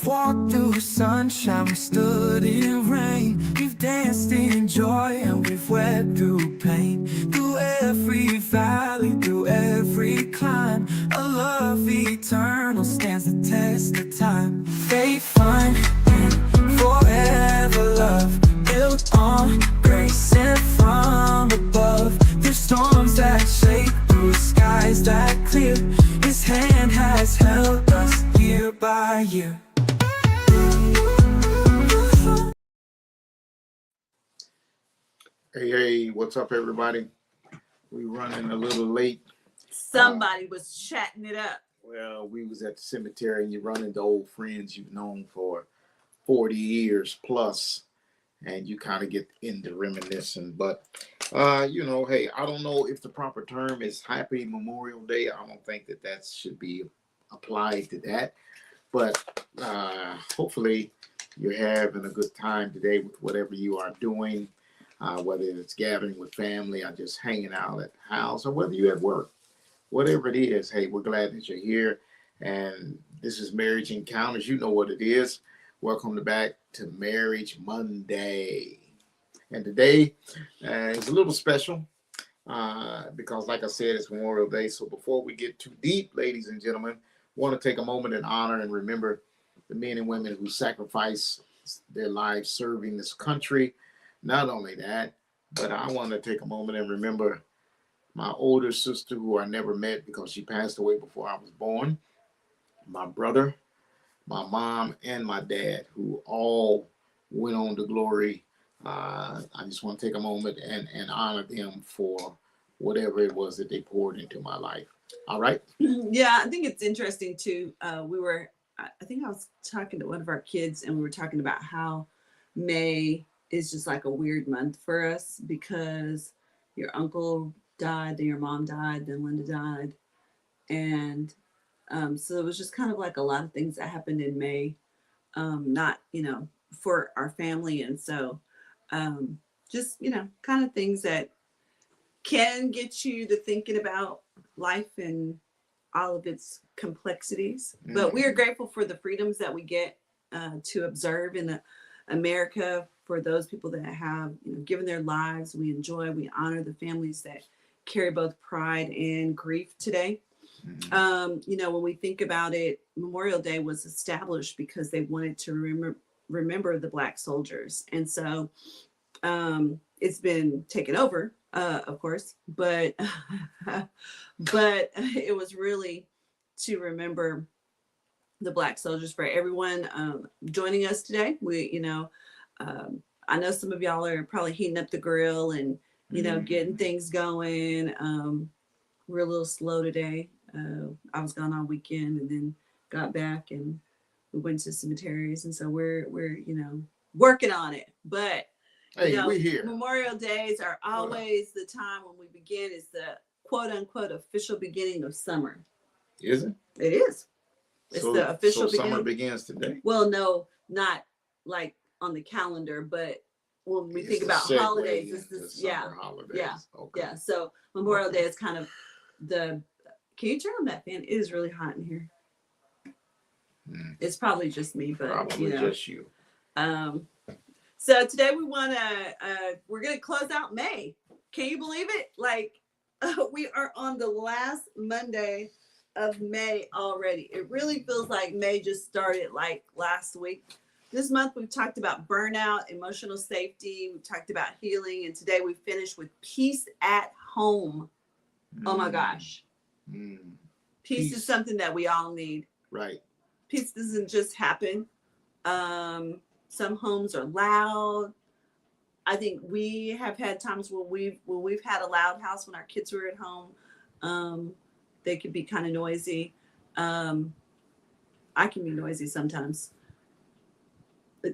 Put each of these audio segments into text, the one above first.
walked through sunshine, we stood in rain. We've danced in joy and we've wept through pain. Through every valley, through every climb, a love eternal stands the test of time. Faith and forever love, built on grace sent from above. There's storms that shake through skies that clear. His hand has held us year by year. Hey, what's up, everybody? We running a little late. Somebody was chatting it up. Well, we was at the cemetery, and you run into old friends you've known for 40 years plus, and you kind of get into reminiscing. But, hey, I don't know if the proper term is Happy Memorial Day. I don't think that should be applied to that. But hopefully you're having a good time today with whatever you are doing. Whether it's gathering with family or just hanging out at the house, or whether you're at work, whatever it is, hey, we're glad that you're here. And this is Marriage Encounters. You know what it is. Welcome back to Marriage Monday. And today is a little special because, like I said, it's Memorial Day. So before we get too deep, ladies and gentlemen, I want to take a moment and honor and remember the men and women who sacrifice their lives serving this country. Not only that, but I want to take a moment and remember my older sister who I never met because she passed away before I was born, my brother, my mom, and my dad, who all went on to glory. I just want to take a moment and honor them for whatever it was that they poured into my life. All right? Yeah, I think it's interesting too. I think I was talking to one of our kids, and we were talking about how May is just like a weird month for us because your uncle died, then your mom died, then Linda died. And so it was just kind of like a lot of things that happened in May, not, for our family. And so just, kind of things that can get you to thinking about life and all of its complexities. Mm-hmm. But we are grateful for the freedoms that we get to observe in America, for those people that have given their lives. We honor the families that carry both pride and grief today. Mm-hmm. When we think about it, Memorial Day was established because they wanted to remember the Black soldiers. And so it's been taken over, of course, but it was really to remember the Black soldiers. For everyone joining us today, I know some of y'all are probably heating up the grill and getting things going. We're a little slow today. I was gone all weekend and then got back, and we went to cemeteries, and so we're working on it. But hey, we're here. Memorial Days are always the time when we begin. Is the quote unquote official beginning of summer. Is it? It is. It's the official beginning. Summer begins today? Well, no, not like on the calendar, but when we think about holidays, holidays. Yeah. Okay. Yeah. So Memorial Day is kind of can you turn on that fan? It is really hot in here. It's probably just me, but probably just you. So today we're going to close out May. Can you believe it? We are on the last Monday of May already. It really feels like May just started last week. This month we've talked about burnout, emotional safety, we've talked about healing, and today we finished with peace at home. Oh my gosh. Peace is something that we all need. Right. Peace doesn't just happen. Some homes are loud. I think we have had times when we've had a loud house when our kids were at home. They could be kind of noisy. I can be noisy sometimes. But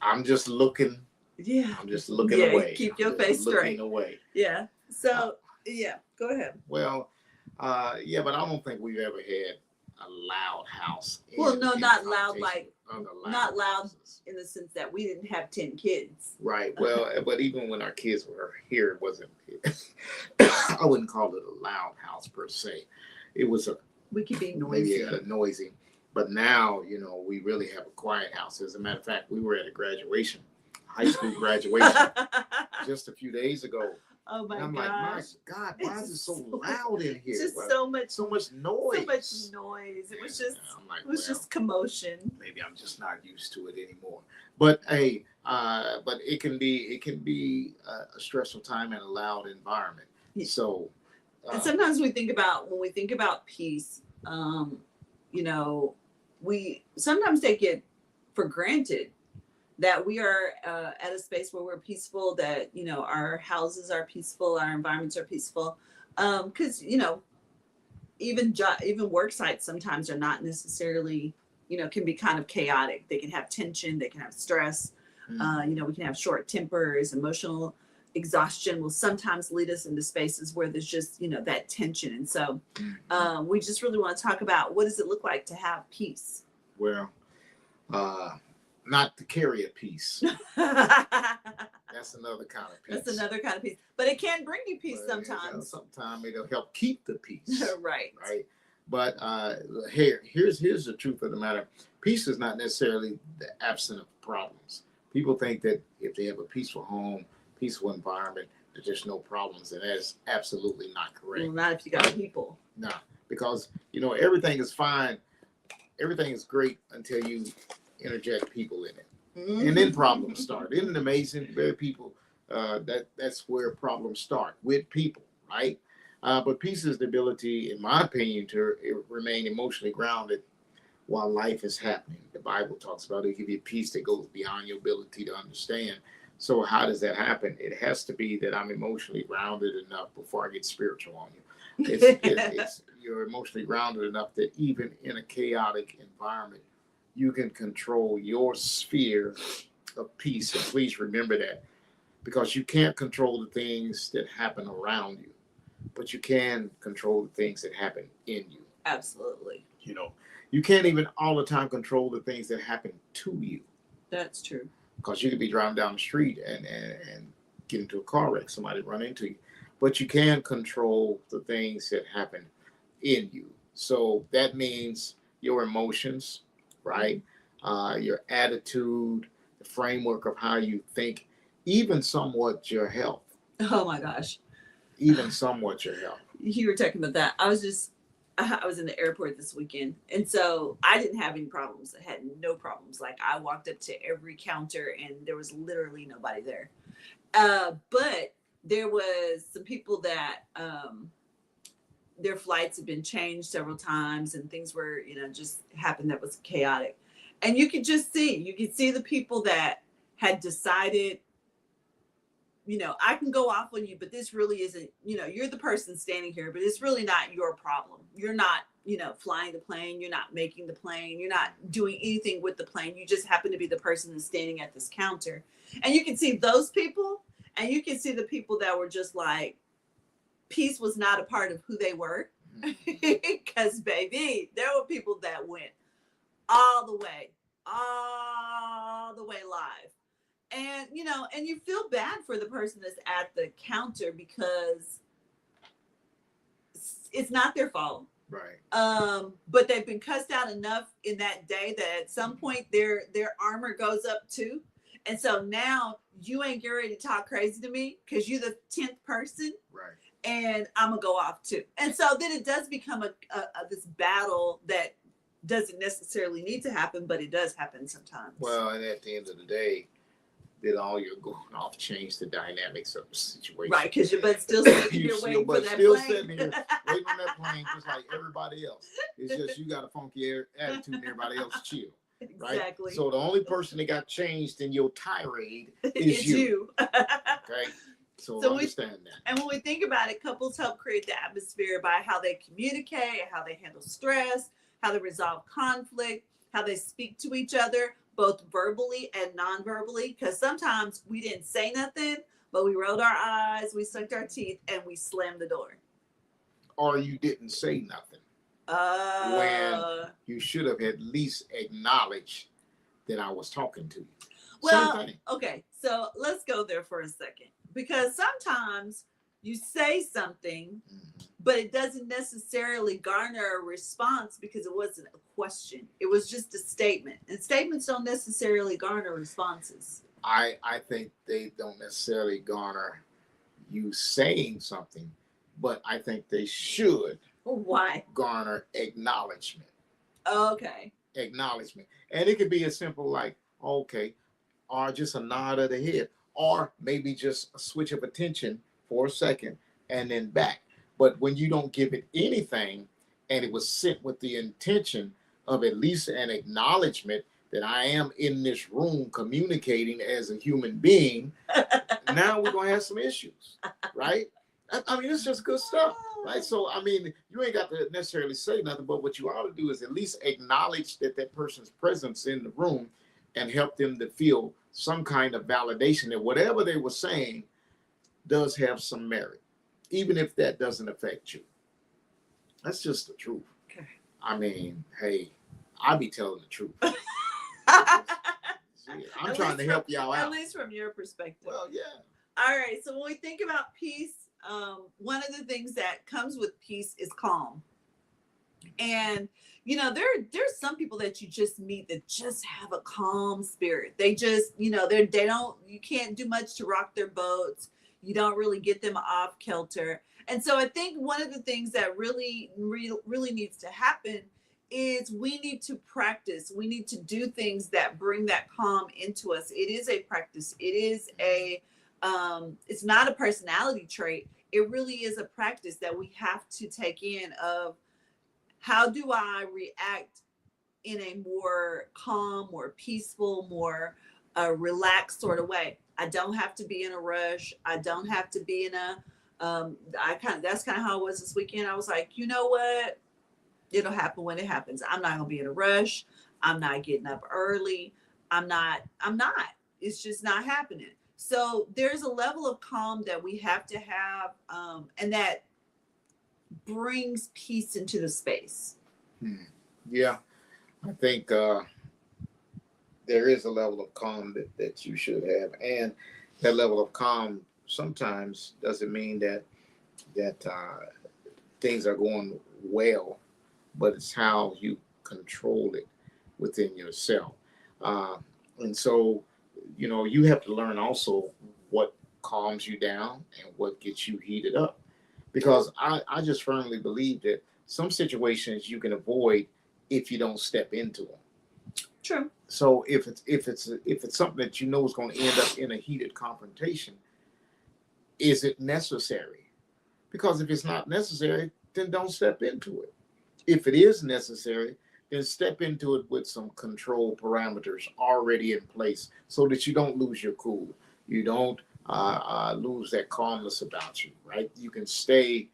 I'm just looking. Yeah. I'm just looking away. Keep your face straight. Away. Yeah. So go ahead. Well, but I don't think we've ever had a loud house. Not loud not loud in the sense that we didn't have 10 kids. Right. Well, but even when our kids were here, it wasn't. I wouldn't call it a loud house per se. It was we could be noisy. Maybe noisy. But now, you know, we really have a quiet house. As a matter of fact, we were at a graduation, high school graduation, just a few days ago. Oh my And I'm gosh. like, my God, why is it so loud in here? Just Well, so much so much noise. So much noise. It was And just I'm like, it was well, just commotion. maybe I'm just not used to it anymore. But hey, but it can be a stressful time in a loud environment. Yeah. So, And sometimes when we think about peace, you know, we sometimes take it for granted that we are at a space where we're peaceful, that, you know, our houses are peaceful, our environments are peaceful. Because, you know, even work sites sometimes are not necessarily, you know, can be kind of chaotic. They can have tension, they can have stress. You know, we can have short tempers, emotional exhaustion will sometimes lead us into spaces where there's just, you know, that tension. And so we just really want to talk about, what does it look like to have peace? well, not to carry a piece. That's another kind of peace. That's another kind of peace, but it can bring you peace But, sometimes. sometimes it'll help keep the peace. Right. Right. But here's the truth of the matter. Peace is not necessarily the absence of problems. People think that if they have a peaceful home, peaceful environment, that there's no problems, and that is absolutely not correct. Well, not if you got people. No, because you know everything is fine, everything is great until you interject people in it, and then problems start. Isn't it amazing? Very people. That's where problems start with people, right? But peace is the ability, in my opinion, to remain emotionally grounded while life is happening. The Bible talks about it give you peace that goes beyond your ability to understand. So how does that happen? It has to be that I'm emotionally grounded enough before I get spiritual on you. It's you're emotionally grounded enough that even in a chaotic environment, you can control your sphere of peace. And please remember that, because you can't control the things that happen around you, but you can control the things that happen in you. Absolutely. You know, you can't even all the time control the things that happen to you, That's true. because you could be driving down the street and get into a car wreck, somebody run into you. But you can control the things that happen in you. So that means your emotions, right? Your attitude, the framework of how you think, even somewhat your health, Oh my gosh. even somewhat your health. You were talking about that. I was in the airport this weekend, and so I didn't have any problems. I had no problems. Like, I walked up to every counter and there was literally nobody there. But there was some people that their flights had been changed several times, and things were, you know, just happened that was chaotic. And you could see the people that had decided, you know, I can go off on you, but this really isn't, you know, you're the person standing here, but it's really not your problem. You're not, you know, flying the plane. You're not making the plane. You're not doing anything with the plane. You just happen to be the person that's standing at this counter. And you can see those people, and you can see the people that were just like, peace was not a part of who they were. Because, baby, there were people that went all the way live. And, you know, and you feel bad for the person that's at the counter, because it's not their fault. Right. But they've been cussed out enough in that day that at some point their armor goes up too. And so now you ain't getting ready to talk crazy to me because you're the 10th person. Right. And I'm gonna go off too. And so then it does become a this battle that doesn't necessarily need to happen, but it does happen sometimes. Well, and at the end of the day, did all your going off change the dynamics of the situation? Right, because your butt's still sitting here You waiting for that still plane. sitting here waiting on that plane, just like everybody else. It's just you got a funky attitude, and everybody else chill. Right? Exactly. So the only person that got changed in your tirade is It's you. Okay. So understand that. And when we think about it, couples help create the atmosphere by how they communicate, how they handle stress, how they resolve conflict, how they speak to each other, both verbally and non-verbally. Because sometimes we didn't say nothing, but we rolled our eyes, we sucked our teeth, and we slammed the door. Or you didn't say nothing. When you should have at least acknowledged that I was talking to you. Well, okay, so let's go there for a second. Because sometimes you say something but it doesn't necessarily garner a response because it wasn't a question. It was just a statement. And statements don't necessarily garner responses. I think they don't necessarily garner you saying something, but I think they should Why? garner acknowledgement. Okay. Acknowledgement. And it could be as simple like, okay, or just a nod of the head, or maybe just a switch of attention for a second and then back. But when you don't give it anything and it was sent with the intention of at least an acknowledgement that I am in this room communicating as a human being, now we're going to have some issues, right? I mean, it's just good stuff, right? So, I mean, you ain't got to necessarily say nothing, but what you ought to do is at least acknowledge that person's presence in the room and help them to feel some kind of validation that whatever they were saying does have some merit, even if that doesn't affect you. That's just the truth. Okay. I mean, hey, I be telling the truth. I'm trying to help y'all out. At least from your perspective. Well, yeah. All right. So when we think about peace, one of the things that comes with peace is calm. And you know, there's some people that you just meet that just have a calm spirit. They just, you know, they don't, you can't do much to rock their boats. You don't really get them off kilter. And so I think one of the things that really needs to happen is we need to practice. We need to do things that bring that calm into us. It is a practice. It is it's not a personality trait. It really is a practice that we have to take in of how do I react in a more calm, more peaceful, more relaxed sort of way. I don't have to be in a rush. I don't have to be in a that's kind of how it was this weekend. I was like, you know what? It'll happen when it happens. I'm not gonna be in a rush. I'm not getting up early. I'm not. It's just not happening. So there's a level of calm that we have to have, and that brings peace into the space. Yeah, I think there is a level of calm that you should have, and that level of calm sometimes doesn't mean that things are going well, but it's how you control it within yourself. And so, you know, you have to learn also what calms you down and what gets you heated up. Because I just firmly believe that some situations you can avoid if you don't step into them. True. So if it's something that you know is going to end up in a heated confrontation, is it necessary? Because if it's not necessary, then don't step into it. If it is necessary, then step into it with some control parameters already in place so that you don't lose your cool. You don't lose that calmness about you, right? You can stay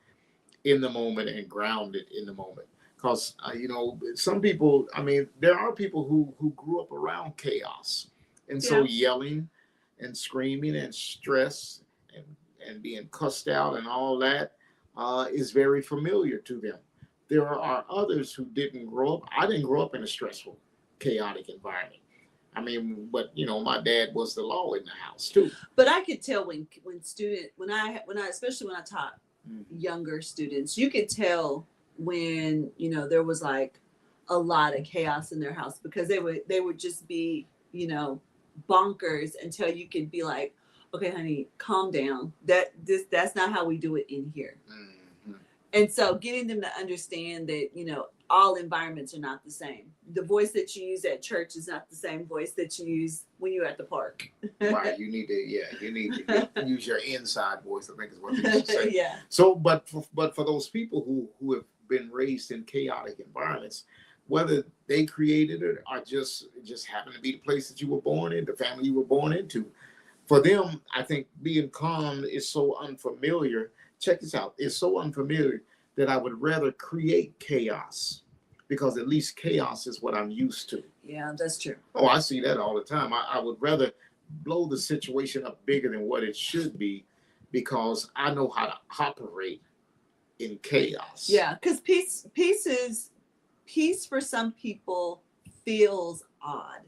in the moment and grounded in the moment. Because, you know, some people, I mean, there are people who grew up around chaos. And so yelling and screaming and stress and being cussed out and all that is very familiar to them. There are others who didn't grow up. I didn't grow up in a stressful, chaotic environment. I mean, but you know, my dad was the law in the house too. But I could tell when I especially when I taught younger students, you could tell when, you know, there was like a lot of chaos in their house, because they would just be, you know, bonkers until you could be like, okay, honey, calm down. That's not how we do it in here. And so getting them to understand that, you know, all environments are not the same. The voice that you use at church is not the same voice that you use when you're at the park. Right. You need to use your inside voice, I think is what they used to say. Yeah. So, but for those people who have been raised in chaotic environments, whether they created it or just happened to be the place that you were born in, the family you were born into, for them, I think being calm is so unfamiliar. Check this out. It's so unfamiliar that I would rather create chaos, because at least chaos is what I'm used to. Yeah, that's true. Oh, I see that all the time. I would rather blow the situation up bigger than what it should be, because I know how to operate in chaos. Yeah, because peace for some people feels odd.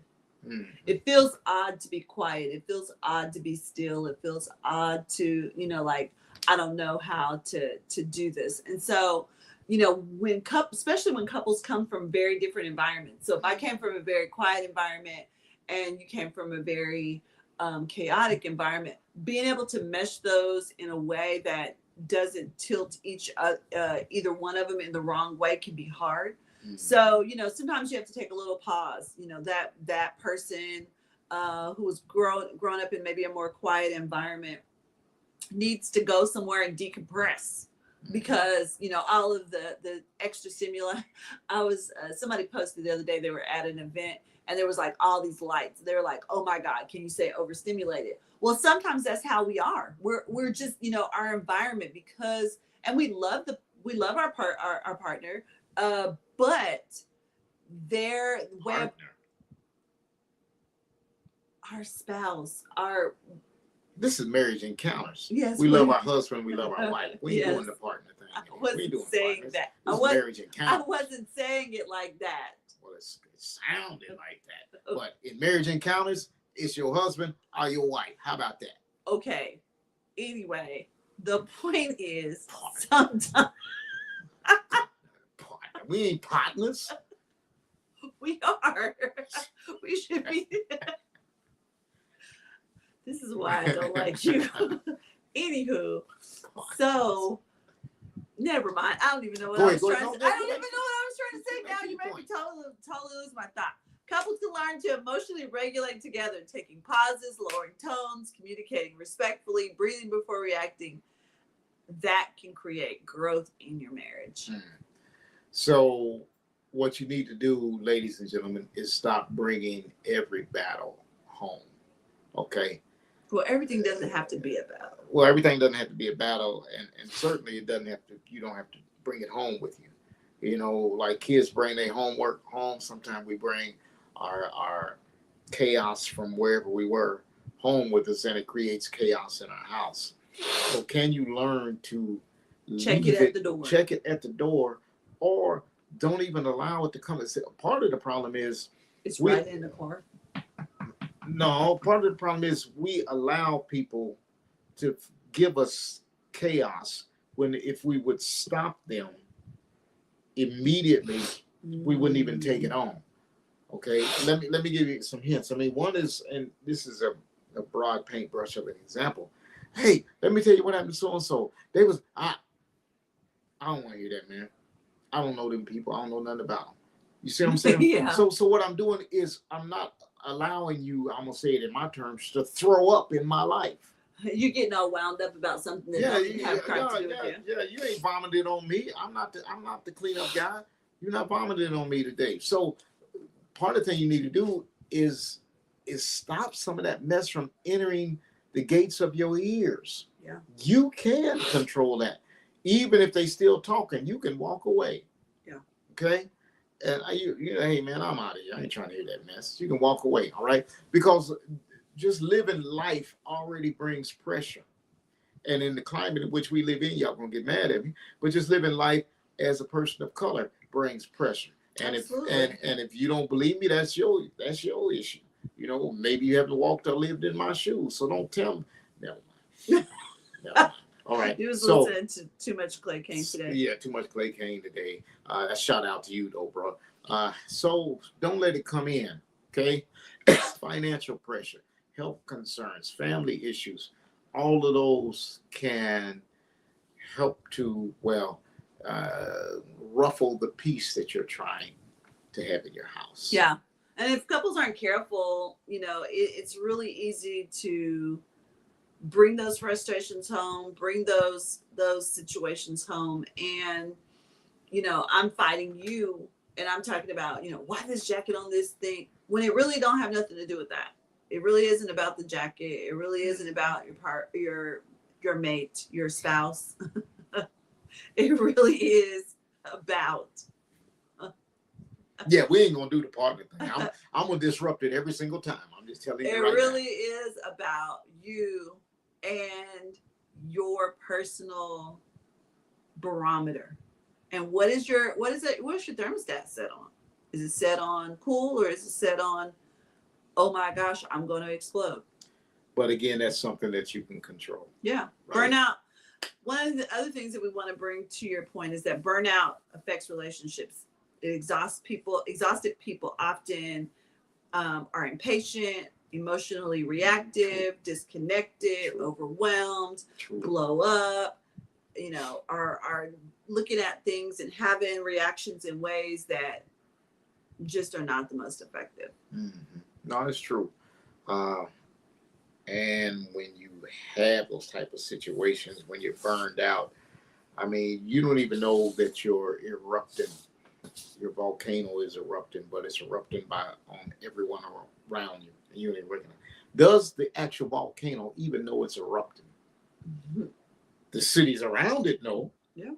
It feels odd to be quiet. It feels odd to be still. It feels odd to, you know, like, I don't know how to do this. And so, when especially when couples come from very different environments. So if I came from a very quiet environment and you came from a very chaotic environment, being able to mesh those in a way that doesn't tilt either one of them in the wrong way can be hard. So, sometimes you have to take a little pause. That person who was grown up in maybe a more quiet environment needs to go somewhere and decompress, because all of the extra stimuli. I was somebody posted the other day, they were at an event and there was like all these lights. They were like, oh my God, can you say overstimulated? Well, sometimes that's how we are. We're just, our environment, and we love our partner, but their way, our spouse, this is Marriage Encounters. Yes, we love our husband, we love our wife. We ain't yes. doing the partner thing. I wasn't saying that. Marriage Encounters. I wasn't saying it like that. Well, it sounded like that. But in Marriage Encounters, it's your husband or your wife. How about that? Okay. Anyway, the point is sometimes we ain't partners. We are. We should be. This is why I don't like you. Anywho, so never mind. I don't even know what I was trying to say. I don't even know what I was trying to say now. You made me totally lose my thought. Couples can learn to emotionally regulate together, taking pauses, lowering tones, communicating respectfully, breathing before reacting. That can create growth in your marriage. So what you need to do, ladies and gentlemen, is stop bringing every battle home. Okay? Well, everything doesn't have to be a battle. Well, everything doesn't have to be a battle, and certainly it doesn't have to. You don't have to bring it home with you. Like kids bring their homework home. Sometimes we bring our chaos from wherever we were home with us, and it creates chaos in our house. So can you learn to check it at the door? Check it at the door, or don't even allow it to come. Part of the problem is it's right in the car. No, part of the problem is we allow people to give us chaos when if we would stop them immediately, we wouldn't even take it on. Okay, let me give you some hints. I mean, one is, and this is a broad paintbrush of an example. Hey, let me tell you what happened to so and so. They was I don't want to hear that, man. I don't know them people. I don't know nothing about them. You see what I'm saying? Yeah. So what I'm doing is I'm not allowing you, I'm gonna say it in my terms, to throw up in my life. You're getting all wound up about something that doesn't have crap to do with you. Yeah, you ain't vomited on me. I'm not the cleanup guy. You're not vomiting on me today. So part of the thing you need to do is stop some of that mess from entering the gates of your ears. Yeah. You can control that. Even if they still talking, you can walk away. Yeah. Okay? And hey man, I'm out of here. I ain't trying to hear that mess. You can walk away, all right? Because just living life already brings pressure. And in the climate in which we live in, y'all gonna get mad at me, but just living life as a person of color brings pressure. And if you don't believe me, that's your issue. Maybe you haven't walked or lived in my shoes. So don't tell me. Never mind. Never mind. All right. You was listening to too much Clay Kane today. Yeah, too much Clay Kane today. A shout out to you though, bro. So don't let it come in. Okay. Financial pressure, health concerns, family issues, all of those can help to ruffle the peace that you're trying to have in your house. Yeah. And if couples aren't careful, it's really easy to bring those frustrations home, bring those situations home. And, I'm fighting you and I'm talking about, why this jacket on this thing, when it really don't have nothing to do with that. It really isn't about the jacket. It really isn't about your mate, your spouse. It really is about. Yeah, we ain't gonna do the partner thing. I'm gonna disrupt it every single time. I'm just telling you. It really is about you and your personal barometer. And what's your thermostat set on? Is it set on cool, or is it set on, oh my gosh, I'm going to explode? But again, that's something that you can control. Yeah. Right? Burnout. one of the other things that we want to bring to your point is that burnout affects relationships. It exhausts people. Exhausted people often are impatient, emotionally reactive, disconnected, overwhelmed, True. blow up, are looking at things and having reactions in ways that just are not the most effective. Mm-hmm. No, it's true. Uh, and when you have those type of situations, when you're burned out, I mean, you don't even know that you're erupting. Your volcano is erupting, but it's erupting on everyone around you, and you ain't recognize. Does the actual volcano even know it's erupting? Mm-hmm. The cities around it know. Yeah.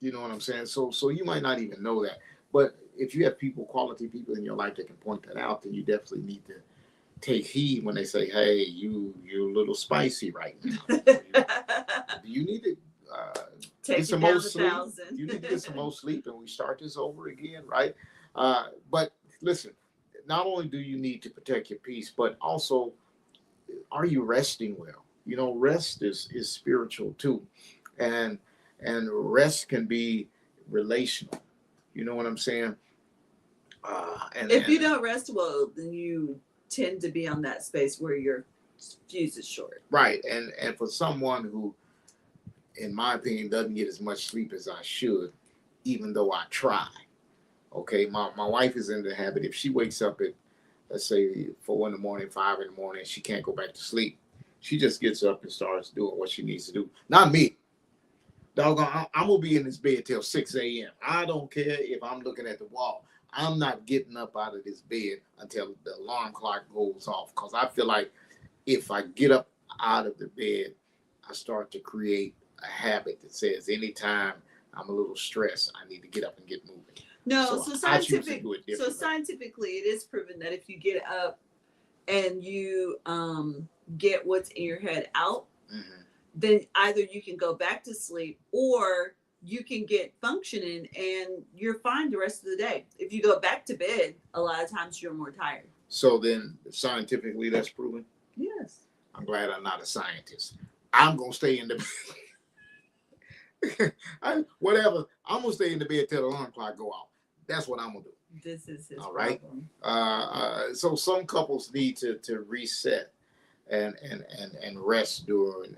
You know what I'm saying? So you might not even know that. But if you have quality people in your life that can point that out, then you definitely need to take heed when they say, "Hey, you're a little spicy right now. You need to Take get some down more the sleep. 1,000. You need to get some more sleep, and we start this over again, right?" But listen, not only do you need to protect your peace, but also, are you resting well? You know, rest is spiritual too, and rest can be relational. You know what I'm saying? If you don't rest well, then you tend to be on that space where your fuse is short. Right, and for someone who, in my opinion, doesn't get as much sleep as I should, even though I try. Okay, my wife is in the habit, if she wakes up at, let's say, 4 in the morning, 5 in the morning, she can't go back to sleep. She just gets up and starts doing what she needs to do. Not me. Doggone, I'm going to be in this bed till 6 a.m. I don't care if I'm looking at the wall. I'm not getting up out of this bed until the alarm clock goes off, because I feel like if I get up out of the bed, I start to create a habit that says anytime I'm a little stressed, I need to get up and get moving. No, so scientifically, it is proven that if you get up and you get what's in your head out, mm-hmm. then either you can go back to sleep or you can get functioning and you're fine the rest of the day. If you go back to bed, a lot of times you're more tired. So then scientifically that's proven? Yes. I'm glad I'm not a scientist. I'm going to stay in the bed. Whatever. I'm going to stay in the bed till the alarm clock go off. That's what I'm going to do. This is his all right. problem. So some couples need to reset and rest during,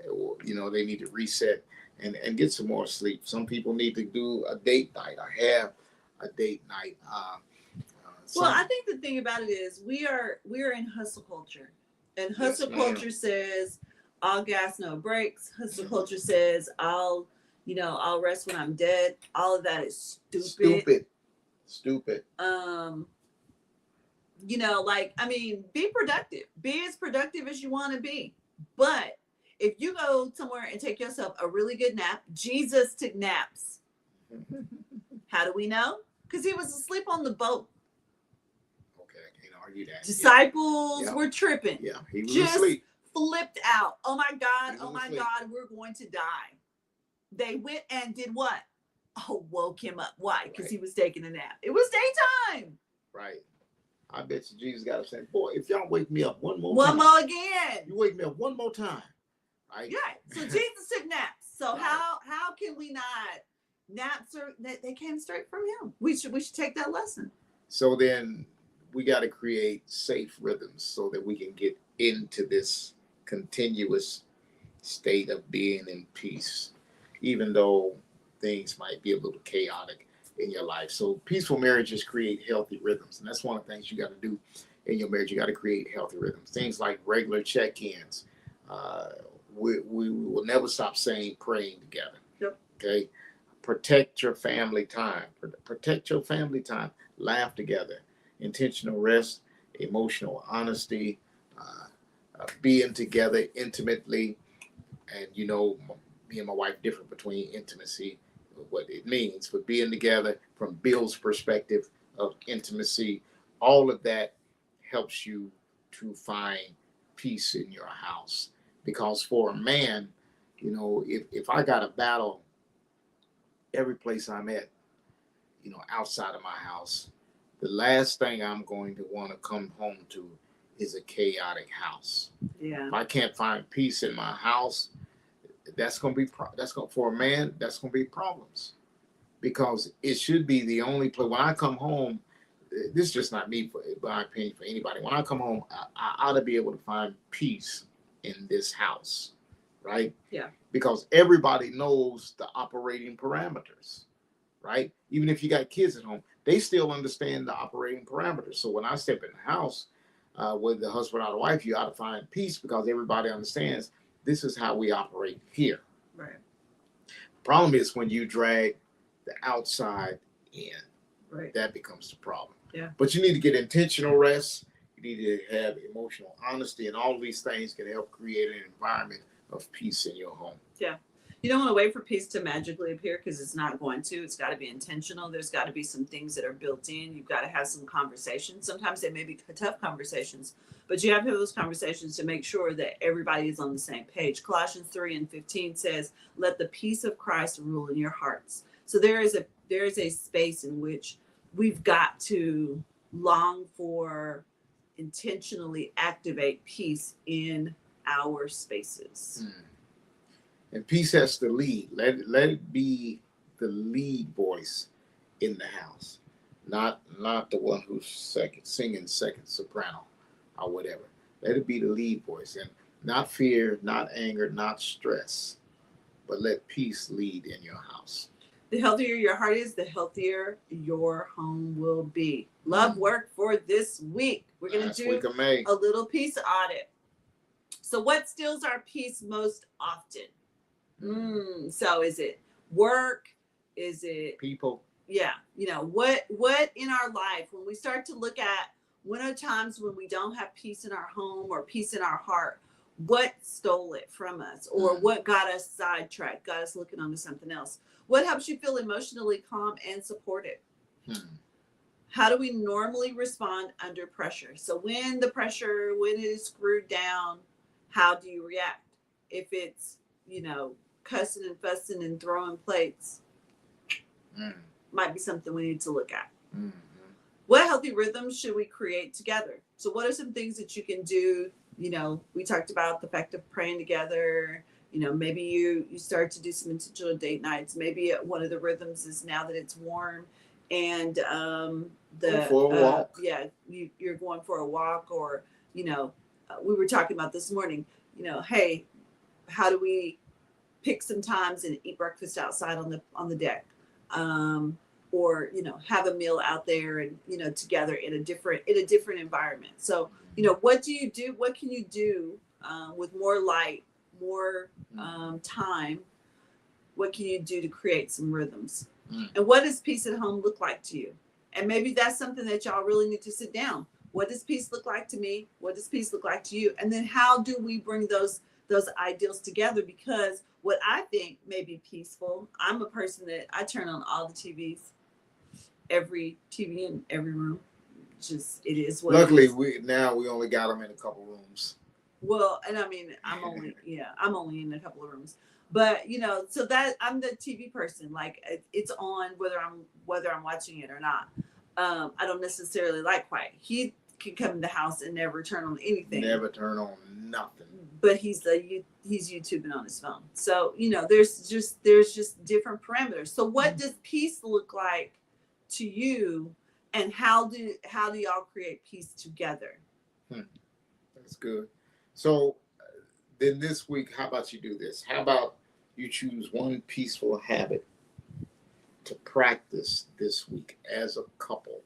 they need to reset and get some more sleep. Some people need to do a date night or have a date night. Well, I think the thing about it is we are in hustle culture, and hustle culture says all gas, no brakes. Hustle culture says I'll rest when I'm dead. All of that is stupid. Be productive. Be as productive as you want to be. But if you go somewhere and take yourself a really good nap, Jesus took naps. How do we know? Because he was asleep on the boat. Okay, I can't argue that. Disciples were tripping. Yeah, he was just asleep. Flipped out. Oh my God, God, we're going to die. They went and did what? Oh, woke him up. Why? Because he was taking a nap. It was daytime. Right. I bet you Jesus got to say, boy, if y'all wake me up one more again. You wake me up one more time. Right? Yeah. So Jesus took naps. So how can we not? Naps they came straight from him. We should take that lesson. So then we got to create safe rhythms so that we can get into this continuous state of being in peace, even though things might be a little chaotic in your life. So peaceful marriages create healthy rhythms. And that's one of the things you got to do in your marriage. You got to create healthy rhythms. Things like regular check-ins. We will never stop praying together. Yep. Okay. Protect your family time. Protect your family time. Laugh together. Intentional rest, emotional honesty, being together intimately. And me and my wife differ between intimacy, what it means, but being together from Bill's perspective of intimacy, all of that helps you to find peace in your house. Because for a man, if I got a battle every place I'm at, outside of my house, the last thing I'm going to want to come home to is a chaotic house. Yeah. If I can't find peace in my house, that's going to be that's going for a man. That's going to be problems because it should be the only place. When I come home, this is just not me, for my opinion, for anybody. When I come home, I ought to be able to find peace in this house, right? Yeah. Because everybody knows the operating parameters, right? Even if you got kids at home, they still understand the operating parameters. So when I step in the house with the husband or the wife, you ought to find peace because everybody understands this is how we operate here. Right. Problem is when you drag the outside in, Right. that becomes the problem. Yeah. But you need to get intentional rest. You need to have emotional honesty, and all of these things can help create an environment of peace in your home. Yeah. You don't want to wait for peace to magically appear because it's not going to. It's got to be intentional. There's got to be some things that are built in. You've got to have some conversations. Sometimes they may be tough conversations, but you have to have those conversations to make sure that everybody is on the same page. Colossians 3:15 says, "Let the peace of Christ rule in your hearts." So there is a space in which we've got to long for, intentionally activate peace in our spaces. And peace has to lead. Let it be the lead voice in the house, not the one who's singing second soprano or whatever. Let it be the lead voice, and not fear, not anger, not stress, but let peace lead in your house. The healthier your heart is, the healthier your home will be. Love work for this week. We're going to Week do of May. a little peace audit. So what steals our peace most often? So is it work? Is it People. Yeah, what in our life, when we start to look at when are times when we don't have peace in our home or peace in our heart, what stole it from us, or what got us sidetracked, got us looking onto something else? What helps you feel emotionally calm and supported? How do we normally respond under pressure? So when it is screwed down, how do you react? If it's, cussing and fussing and throwing plates, might be something we need to look at. What healthy rhythms should we create together? So what are some things that you can do? We talked about the fact of praying together. Maybe you start to do some intentional date nights. Maybe one of the rhythms is, now that it's warm and Go for a walk. You're going for a walk, or we were talking about this morning, hey, how do we pick some times and eat breakfast outside on the deck, or have a meal out there and together in a different environment. So what do you do? What can you do with more light, more time? What can you do to create some rhythms? And what does peace at home look like to you? And maybe that's something that y'all really need to sit down. What does peace look like to me? What does peace look like to you? And then how do we bring those ideals together? Because what I think may be peaceful, I'm a person that I turn on all the TVs, every TV in every room. Just, it is what Luckily, it is. we only got them in a couple rooms. Well, and I mean, I'm only in a couple of rooms, but so that I'm the TV person. Like, it's on whether I'm watching it or not. I don't necessarily like quiet. He can come in the house and never turn on anything. Never turn on nothing. But he's YouTubing on his phone. So there's just different parameters. So what does peace look like to you, and how do y'all create peace together? That's good. So then this week, how about you do this? How about you choose one peaceful habit to practice this week as a couple?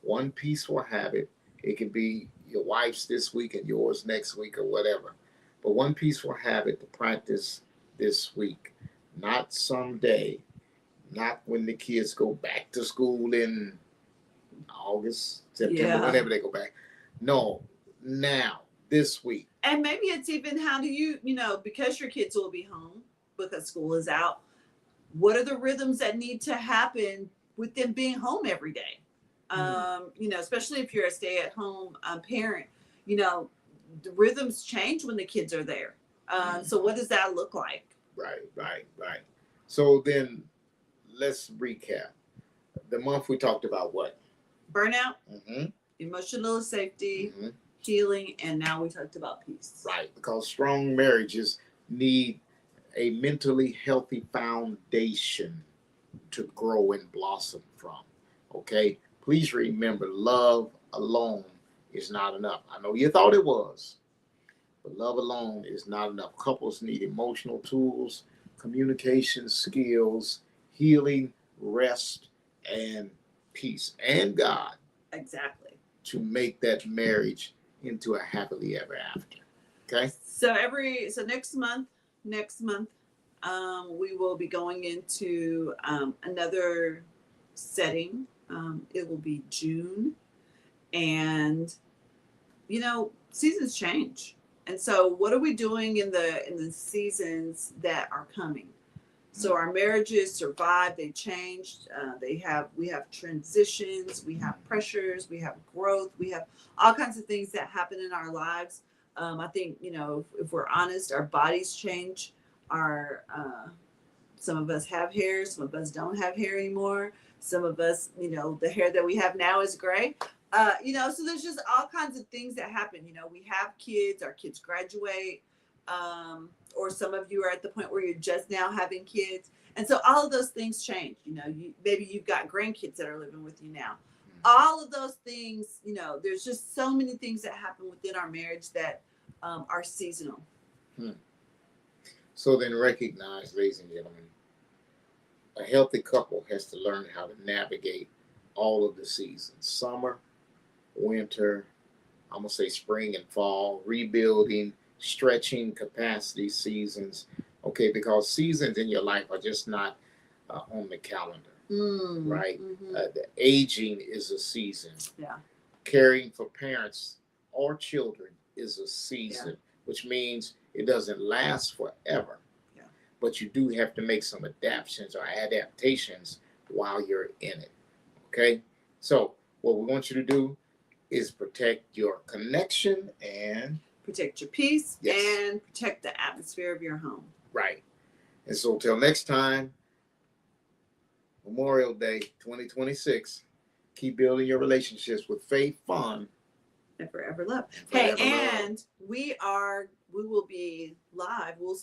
One peaceful habit. It can be your wife's this week and yours next week or whatever. But one peaceful habit to practice this week. Not someday. Not when the kids go back to school in August, September, whenever they go back. No, now, this week. And maybe it's even, how do you, because your kids will be home because school is out, what are the rhythms that need to happen with them being home every day? Especially if you're a stay-at-home parent, the rhythms change when the kids are there. So what does that look like? Right. So then let's recap. The month we talked about what? Burnout, emotional safety, healing, and now we talked about peace. Right, because strong marriages need a mentally healthy foundation to grow and blossom from. Okay? Please remember, love alone is not enough. I know you thought it was, but love alone is not enough. Couples need emotional tools, communication skills, healing, rest, and peace, and God Exactly. to make that marriage into a happily ever after. Okay? So next month, we will be going into another setting. It will be June, and seasons change. And so what are we doing in the seasons that are coming? So our marriages survive, they changed, we have transitions, we have pressures, we have growth, we have all kinds of things that happen in our lives. I think, if we're honest, our bodies change. Some of us have hair, some of us don't have hair anymore. Some of us, the hair that we have now is gray. So there's just all kinds of things that happen. We have kids, our kids graduate, or some of you are at the point where you're just now having kids. And so all of those things change. Maybe you've got grandkids that are living with you now. All of those things, there's just so many things that happen within our marriage that are seasonal. So then recognize, ladies and gentlemen, a healthy couple has to learn how to navigate all of the seasons: summer, winter, I'm going to say spring and fall, rebuilding, stretching capacity seasons. Okay, because seasons in your life are just not on the calendar, right? Mm-hmm. The aging is a season. Yeah. Caring for parents or children is a season, which means it doesn't last forever. Yeah. But you do have to make some adaptations while you're in it. Okay? So what we want you to do is protect your connection and protect your peace. Yes. And protect the atmosphere of your home. Right. And so till next time, Memorial Day 2026, keep building your relationships with faith, fun, and forever love. Forever and we will be live. We will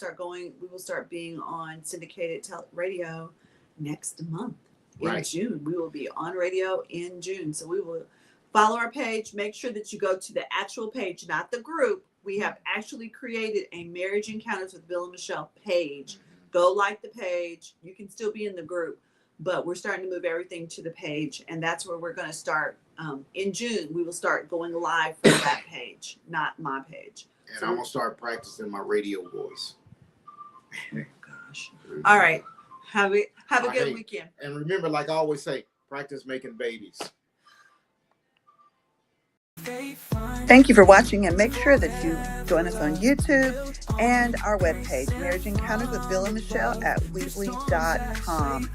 start being on syndicated radio next month in Right. June. We will be on radio in June. So we will follow our page. Make sure that you go to the actual page, not the group. We have actually created a Marriage Encounters with Bill and Michelle page. Go like the page. You can still be in the group, but we're starting to move everything to the page. And that's where we're going to start. In June, we will start going live from that page, not my page. and I'm going to start practicing my radio voice. Oh, gosh. All right. Have a good Hey, weekend. And remember, like I always say, practice making babies. Thank you for watching, and make sure that you join us on YouTube and our webpage, Marriage Encounters with Bill and Michelle at Weebly.com.